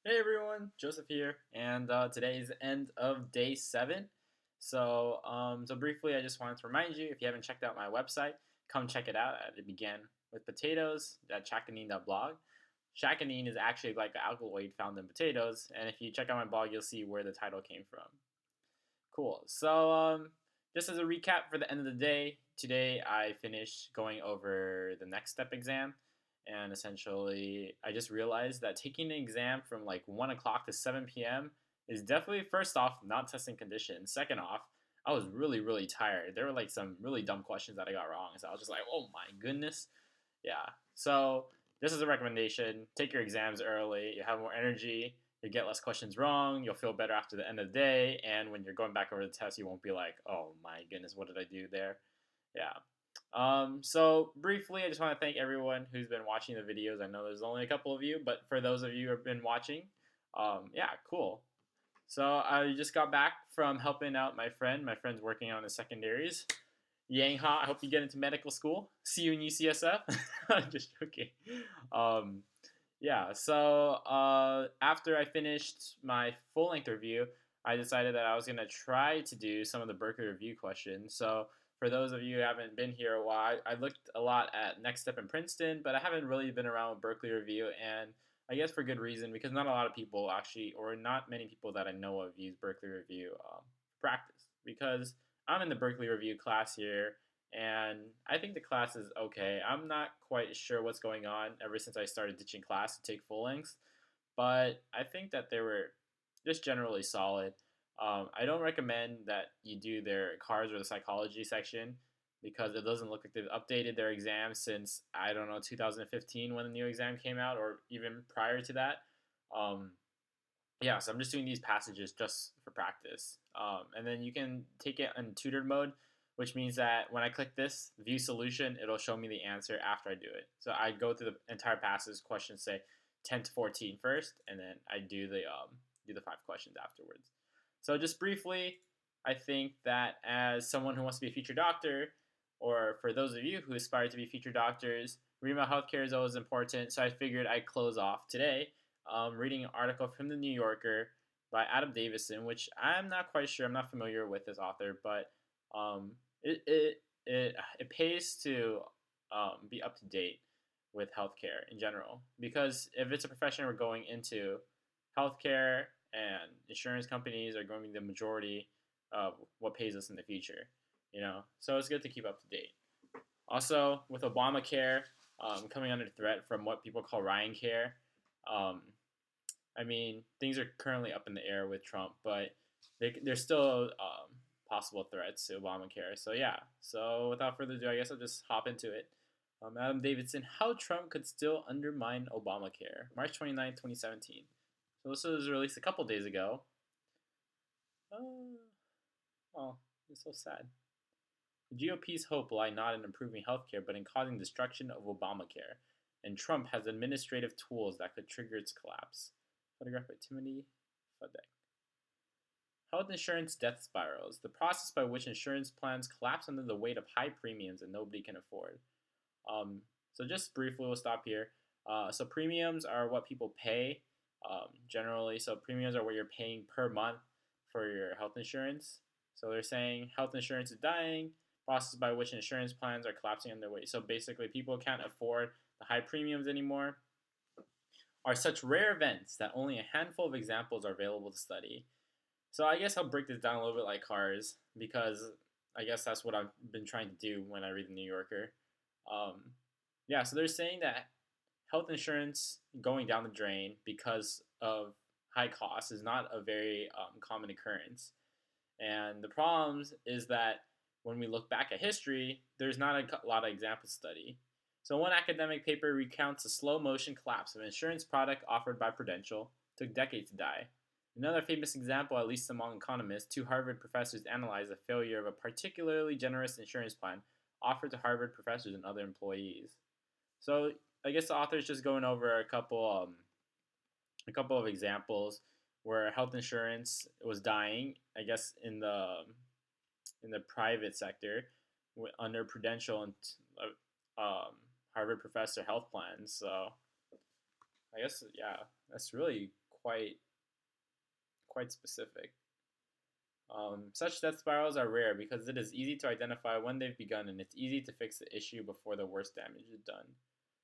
Hey everyone, Joseph here, and today is the end of day 7. So briefly, I just wanted to remind you, if you haven't checked out my website, come check it out. It began with potatoes at shakanine.blog. Shakanine is actually like an alkaloid found in potatoes, and if you check out my blog, you'll see where the title came from. Cool. Just as a recap for the end of the day, today I finished going over the next step exam, and essentially I just realized that taking an exam from like 1 o'clock to 7 p.m. is definitely, first off, not testing conditions. Second off, I was really tired. There were like some really dumb questions that I got wrong, so I was just like, oh my goodness. Yeah. So this is a recommendation. Take your exams early. You have more energy. You get less questions wrong. You'll feel better after the end of the day. And when you're going back over the test, you won't be like, oh my goodness, what did I do there? Yeah. So briefly, I just want to thank everyone who's been watching the videos. I know there's only a couple of you, but for those of you who have been watching, yeah, cool. So I just got back from helping out my friend. My friend's working on his secondaries. Yang Ha, I hope you get into medical school. See you in UCSF. I'm just joking. Um, after I finished my full length review, I decided that I was going to try to do some of the Berkeley review questions. So, for those of you who haven't been here a while, I looked a lot at Next Step in Princeton, but I haven't really been around with Berkeley review, and I guess for good reason, because not a lot of people actually, or not many people that I know of, use Berkeley review for practice. Because I'm in the Berkeley review class here, and I think the class is okay. I'm not quite sure what's going on ever since I started ditching class to take full lengths, but I think that they were just generally solid. I don't recommend that you do their cars or the psychology section because it doesn't look like they've updated their exam since, I don't know, 2015 when the new exam came out, or even prior to that. Um, so I'm just doing these passages just for practice. And then you can take it in tutored mode, which means that when I click this view solution, it'll show me the answer after I do it. So I go through the entire passage, questions say 10 to 14 first, and then I do the 5 questions afterwards. So just briefly, I think that as someone who wants to be a future doctor, or for those of you who aspire to be future doctors, reading about healthcare is always important. So I figured I'd close off today reading an article from the New Yorker by Adam Davison, which I'm not quite sure. I'm not familiar with this author, but um, it pays to be up to date with healthcare in general, because if it's a profession we're going into, healthcare and insurance companies are going to be the majority of what pays us in the future. So it's good to keep up to date. Also, with Obamacare coming under threat from what people call Ryan Care, um, I mean, things are currently up in the air with Trump, but there's still possible threats to Obamacare. So, yeah. So, without further ado, I guess I'll just hop into it. Adam Davidson, How Trump Could Still Undermine Obamacare, March 29, 2017. So, this was released a couple days ago. Oh, it's so sad. The GOP's hope lie not in improving healthcare, but in causing destruction of Obamacare. And Trump has administrative tools that could trigger its collapse. Photograph by Timothy Fudek. Health insurance death spirals, the process by which insurance plans collapse under the weight of high premiums that nobody can afford. So just briefly, we'll stop here. So premiums are what people pay generally. So premiums are what you're paying per month for your health insurance. So they're saying health insurance is dying, process by which insurance plans are collapsing under weight. So basically, people can't afford the high premiums anymore, are such rare events that only a handful of examples are available to study. So I guess I'll break this down a little bit like cars, because I guess that's what I've been trying to do when I read the New Yorker. Um, so they're saying that health insurance going down the drain because of high costs is not a very common occurrence. And the problems is that when we look back at history, there's not a lot of examples to study. So one academic paper recounts the slow motion collapse of an insurance product offered by Prudential. It took decades to die. Another famous example, at least among economists, 2 Harvard professors analyzed the failure of a particularly generous insurance plan offered to Harvard professors and other employees. So I guess the author is just going over a couple of examples where health insurance was dying. I guess in the private sector under Prudential and Harvard professor health plans. So I guess, yeah, that's really quite specific. Such death spirals are rare because it is easy to identify when they've begun and it's easy to fix the issue before the worst damage is done.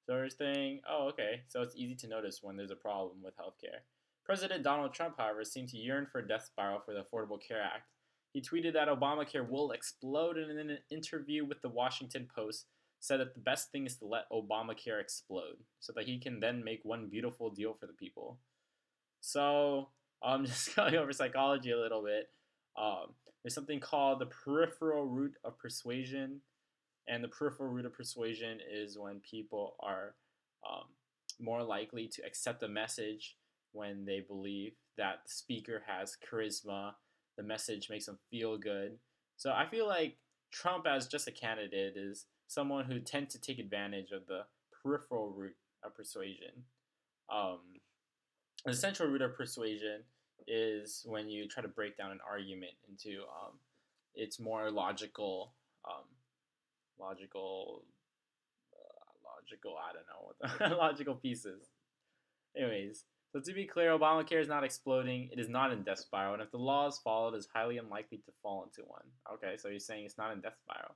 So they're saying, oh, okay, so it's easy to notice when there's a problem with healthcare. President Donald Trump, however, seemed to yearn for a death spiral for the Affordable Care Act. He tweeted that Obamacare will explode, and in an interview with the Washington Post, said that the best thing is to let Obamacare explode so that he can then make one beautiful deal for the people. So, just going over psychology a little bit. There's something called the peripheral root of persuasion, and the peripheral root of persuasion is when people are um, more likely to accept a message when they believe that the speaker has charisma. The message makes them feel good. So I feel like Trump, as just a candidate, is someone who tends to take advantage of the peripheral root of persuasion. Um, the central root of persuasion is when you try to break down an argument into its more um, logical, logical. I don't know what the logical pieces. Anyways, so to be clear, Obamacare is not exploding. It is not in death spiral, and if the law is followed, it is highly unlikely to fall into one. Okay, so you're saying it's not in death spiral.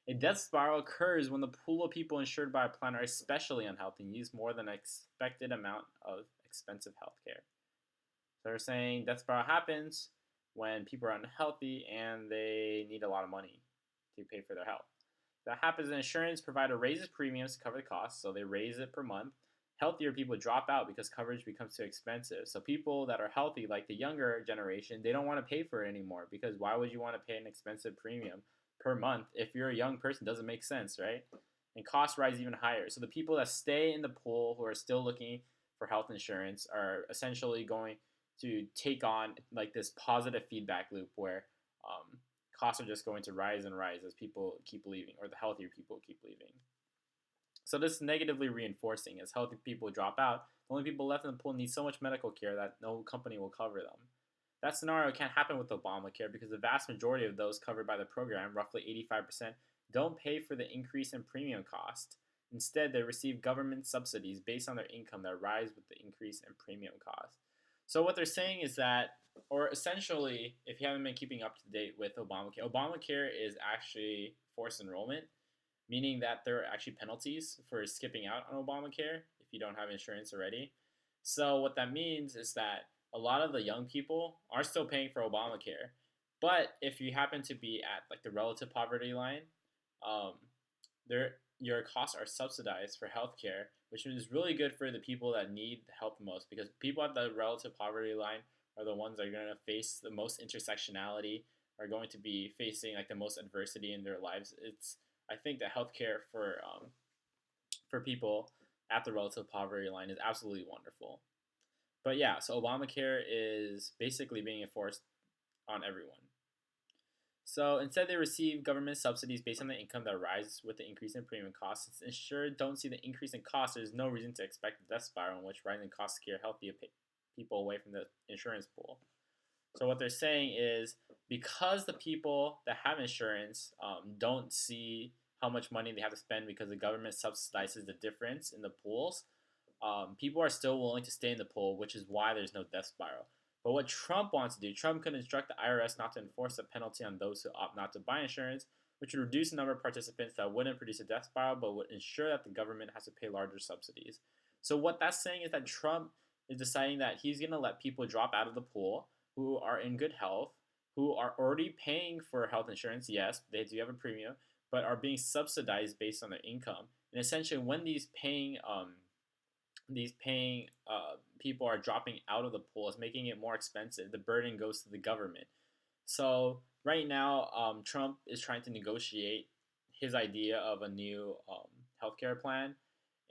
A death spiral occurs when the pool of people insured by a plan are especially unhealthy and use more than an expected amount of expensive health care. So they're saying death spiral happens when people are unhealthy and they need a lot of money to pay for their health. That happens, an insurance provider raises premiums to cover the costs, so they raise it per month. Healthier people drop out because coverage becomes too expensive. So people that are healthy, like the younger generation, they don't want to pay for it anymore because why would you want to pay an expensive premium per month if you're a young person? It doesn't make sense, right? And costs rise even higher. So the people that stay in the pool who are still looking for health insurance are essentially going to take on like this positive feedback loop where costs are just going to rise and rise as people keep leaving, or the healthier people keep leaving. So this is negatively reinforcing. As healthy people drop out, the only people left in the pool need so much medical care that no company will cover them. That scenario can't happen with Obamacare because the vast majority of those covered by the program, roughly 85%, don't pay for the increase in premium cost. Instead, they receive government subsidies based on their income that rise with the increase in premium cost. So what they're saying is that, or essentially, if you haven't been keeping up to date with Obamacare, Obamacare is actually forced enrollment, meaning that there are actually penalties for skipping out on Obamacare if you don't have insurance already. So what that means is that a lot of the young people are still paying for Obamacare, but if you happen to be at like the relative poverty line, um, your costs are subsidized for healthcare, which is really good for the people that need help the most because people at the relative poverty line are the ones that are going to face the most intersectionality, are going to be facing like the most adversity in their lives. I think that healthcare for people at the relative poverty line is absolutely wonderful. But yeah, so Obamacare is basically being enforced on everyone. So instead, they receive government subsidies based on the income that rises with the increase in premium costs. Since insured don't see the increase in costs, there's no reason to expect a death spiral in which rising costs scare healthy people away from the insurance pool. So what they're saying is because the people that have insurance don't see how much money they have to spend because the government subsidizes the difference in the pools, people are still willing to stay in the pool, which is why there's no death spiral. But what Trump wants to do, Trump could instruct the IRS not to enforce a penalty on those who opt not to buy insurance, which would reduce the number of participants that wouldn't produce a death spiral, but would ensure that the government has to pay larger subsidies. So what that's saying is that Trump is deciding that he's going to let people drop out of the pool who are in good health, who are already paying for health insurance. Yes, they do have a premium, but are being subsidized based on their income. And essentially, when these paying people are dropping out of the pool, it's making it more expensive. The burden goes to the government. So right now, Trump is trying to negotiate his idea of a new healthcare plan,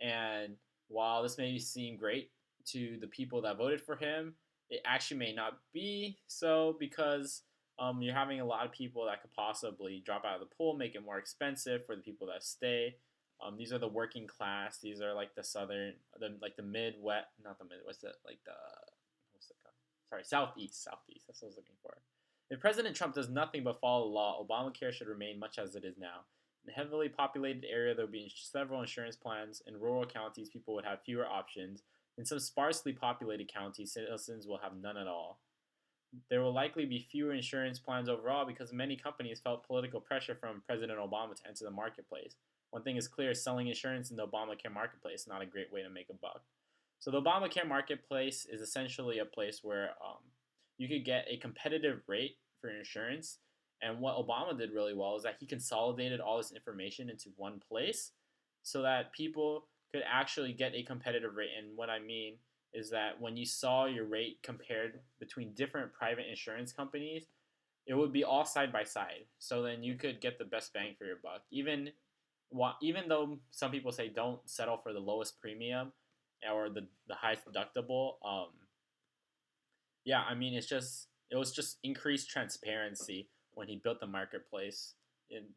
and while this may seem great to the people that voted for him, it actually may not be so because you're having a lot of people that could possibly drop out of the pool, make it more expensive for the people that stay. These are the working class. These are like the southern, like the Midwest, not the Midwest, like the what's it called? Sorry, Southeast. That's what I was looking for. If President Trump does nothing but follow the law, Obamacare should remain much as it is now. In a heavily populated area, there would be several insurance plans. In rural counties, people would have fewer options. In some sparsely populated counties, citizens will have none at all. There will likely be fewer insurance plans overall because many companies felt political pressure from President Obama to enter the marketplace. One thing is clear, selling insurance in the Obamacare marketplace is not a great way to make a buck. So the Obamacare marketplace is essentially a place where you could get a competitive rate for insurance. And what Obama did really well is that he consolidated all this information into one place so that people could actually get a competitive rate. And what I mean is that when you saw your rate compared between different private insurance companies, it would be all side by side. So then you could get the best bang for your buck. Even though some people say don't settle for the lowest premium or the highest deductible, yeah, I mean it was just increased transparency when he built the marketplace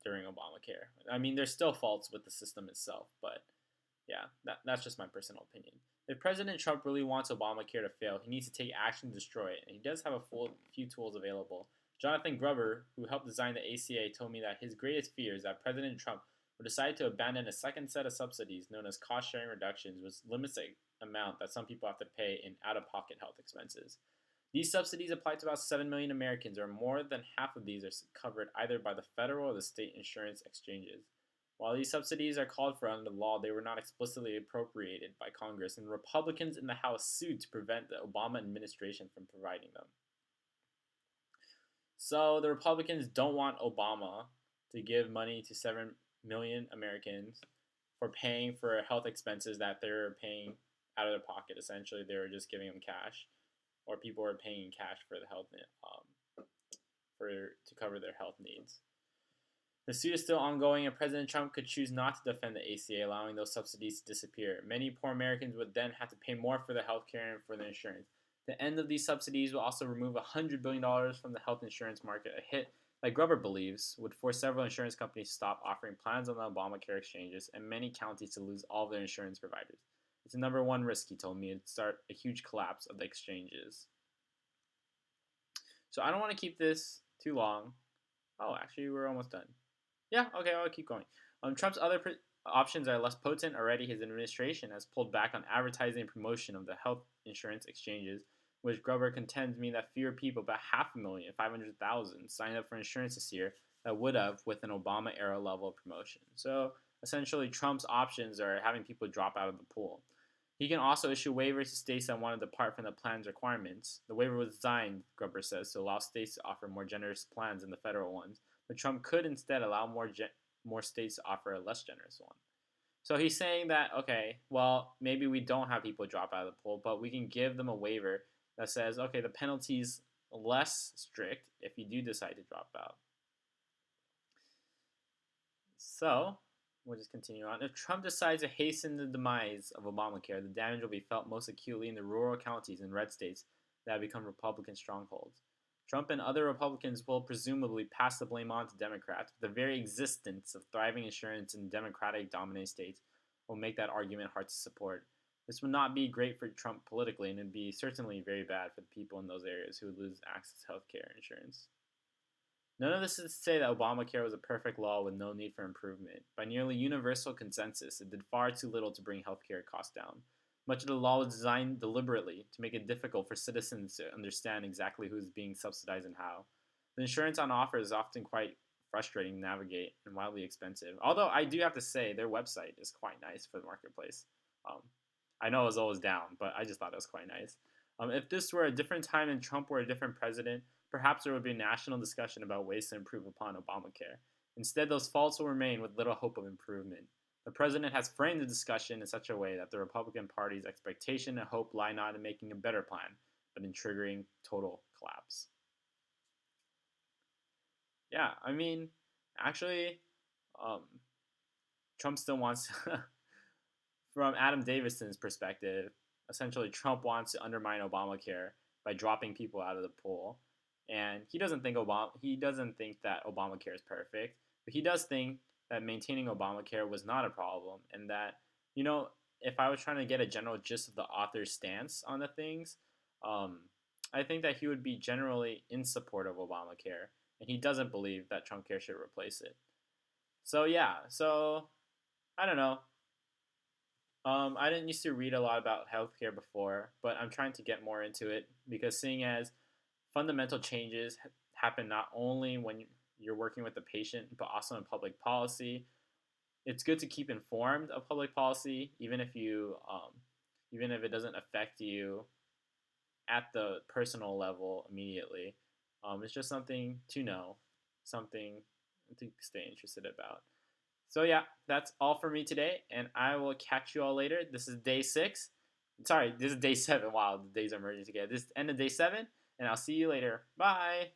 during Obamacare. I mean, there's still faults with the system itself, but yeah, that's just my personal opinion. If President Trump really wants Obamacare to fail, he needs to take action to destroy it, and he does have a few tools available. Jonathan Gruber, who helped design the ACA, told me that his greatest fear is that President Trump will decide to abandon a second set of subsidies known as cost sharing reductions, which limits the amount that some people have to pay in out of pocket health expenses. These subsidies apply to about 7 million Americans, or more than half of these are covered either by the federal or the state insurance exchanges. While these subsidies are called for under law, they were not explicitly appropriated by Congress, and Republicans in the House sued to prevent the Obama administration from providing them. So the Republicans don't want Obama to give money to 7 million Americans for paying for health expenses that they're paying out of their pocket. Essentially, they were just giving them cash, or people were paying cash for the health to cover their health needs. The suit is still ongoing, and President Trump could choose not to defend the ACA, allowing those subsidies to disappear. Many poor Americans would then have to pay more for the health care and for the insurance. The end of these subsidies will also remove $100 billion from the health insurance market, a hit that Gruber believes would force several insurance companies to stop offering plans on the Obamacare exchanges and many counties to lose all their insurance providers. It's the number one risk, he told me, it'd start a huge collapse of the exchanges. So I don't want to keep this too long. Oh, actually, we're almost done. Yeah, okay, I'll keep going. Trump's other options are less potent. Already, his administration has pulled back on advertising and promotion of the health insurance exchanges, which Gruber contends mean that fewer people, about 500,000, signed up for insurance this year that would have with an Obama-era level of promotion. So, essentially, Trump's options are having people drop out of the pool. He can also issue waivers to states that want to depart from the plan's requirements. The waiver was designed, Gruber says, to allow states to offer more generous plans than the federal ones, but Trump could instead allow more states to offer a less generous one. So he's saying that, okay, well, maybe we don't have people drop out of the pool, but we can give them a waiver that says, okay, the penalty's less strict if you do decide to drop out. So, we'll just continue on. If Trump decides to hasten the demise of Obamacare, the damage will be felt most acutely in the rural counties and red states that have become Republican strongholds. Trump and other Republicans will presumably pass the blame on to Democrats, but the very existence of thriving insurance in Democratic-dominated states will make that argument hard to support. This would not be great for Trump politically, and it would be certainly very bad for the people in those areas who would lose access to health care insurance. None of this is to say that Obamacare was a perfect law with no need for improvement. By nearly universal consensus, it did far too little to bring healthcare costs down. Much of the law was designed deliberately to make it difficult for citizens to understand exactly who is being subsidized and how. The insurance on offer is often quite frustrating to navigate and wildly expensive. Although I do have to say their website is quite nice for the marketplace. I know it was always down, but I just thought it was quite nice. If this were a different time and Trump were a different president, perhaps there would be a national discussion about ways to improve upon Obamacare. Instead, those faults will remain with little hope of improvement. The president has framed the discussion in such a way that the Republican Party's expectation and hope lie not in making a better plan, but in triggering total collapse. Yeah, I mean, actually, Trump still wants, from Adam Davidson's perspective, essentially Trump wants to undermine Obamacare by dropping people out of the pool. And he doesn't think that Obamacare is perfect, but he does think that maintaining Obamacare was not a problem, and that, if I was trying to get a general gist of the author's stance on the things, I think that he would be generally in support of Obamacare, and he doesn't believe that Trump Care should replace it. So yeah, I don't know. I didn't used to read a lot about healthcare before, but I'm trying to get more into it because seeing as fundamental changes happen not only when you're working with the patient, but also in public policy. It's good to keep informed of public policy, even if it doesn't affect you at the personal level immediately. It's just something to know, something to stay interested about. So yeah, that's all for me today, and I will catch you all later. This is day 6. Sorry, this is day 7. Wow, the days are merging together. This is the end of day 7, and I'll see you later. Bye.